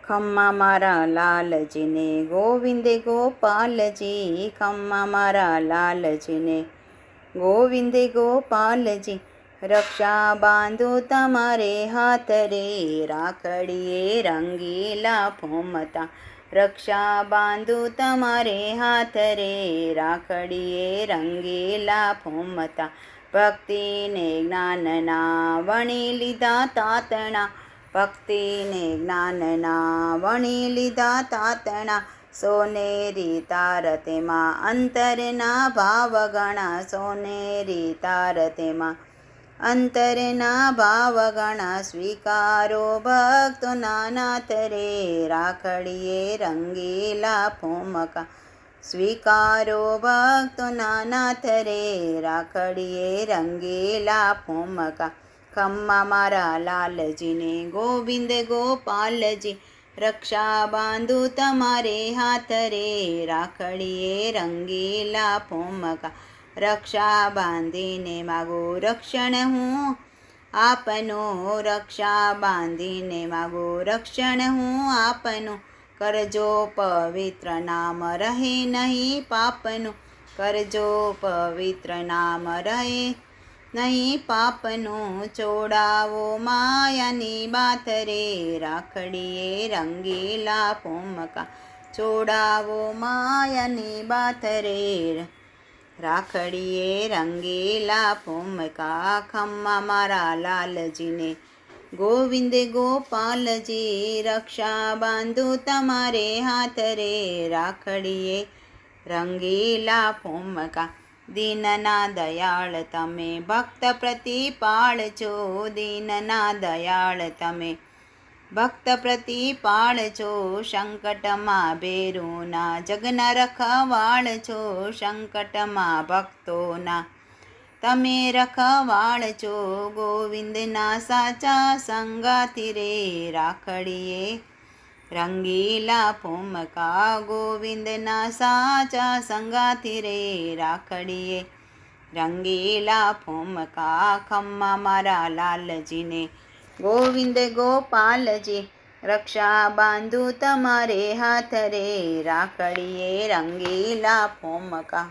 ખમ્મા મારા લાલજીને ગોવિંદે ગોપાલજી, ખમ્મા મારા લાલજીને ગોવિંદે ગોપાલજી, રક્ષા બાંધો તમારે હાથ રે, રાખડીએ રંગીલા ફોમતા, રક્ષા બાંધો તમારે હાથ રે, રાખડીએ રંગીલા ફોમતા, ભક્તિને જ્ઞાનના વણી લીધા તાતણા, ભક્તિને જ્ઞાનના વણી લીધા તાતણા, સોનેરી તાર તેમાં અંતરના ભાવ ગણા, સોનેરી તાર તેમાં અંતરના ભાવ ગણા, સ્વીકારો ભક્તોના નાથ રે, રાખડીએ રંગીલા ફોમકા, સ્વીકારો ભક્તોના નાથ રે, રાખડીએ રંગીલા ફોમકા, ખમ્મા મારા લાલજીને ગોવિંદ ગોપાલજી, રક્ષા બાંધો તમારે હાથ રે, રાખડીએ રંગીલા ફોમકા, રક્ષા બાંધીને માગો રક્ષણ હું આપનું, રક્ષા બાંધીને માગો રક્ષણ હું આપનું, કરજો પવિત્ર નામ રહે નહીં પાપનું, કરજો પવિત્ર નામ રહે નહીં પાપનું, ચોડાવો માયાની બાત રે, રાખડીએ રંગીલા ફોમકા, ચોડાવો માયાની બાત રે, રાખડીએ રંગીલા ફોમકા, ખમ્મા મારા લાલજીને ગોવિંદે ગોપાલજી, રક્ષા બાંધો તમારે હાથ રે, રાખડીએ રંગીલા ફોમકા, દીનના દયાળ તમે ભક્ત પ્રતિપાળ છો, દીનના દયાળ તમે ભક્ત પ્રતિપાળ છો, સંકટમાં ભેરુના જગના રખવાળ છો, સંકટમાં ભક્તોના તમે રખવાળ છો, ગોવિંદના સાચા સંગાથી રે, રાખડીએ રંગીલા ફોમકા, ગોવિંદના સાચા સંગાથી રે, રાખડીએ રંગીલા ફોમકા, ખમ્મા મારા લાલજીને ગોવિંદ ગોપાલજી, રક્ષા બાંધો તમારે હાથ રે, રાખડીએ રંગીલા ફોમકા.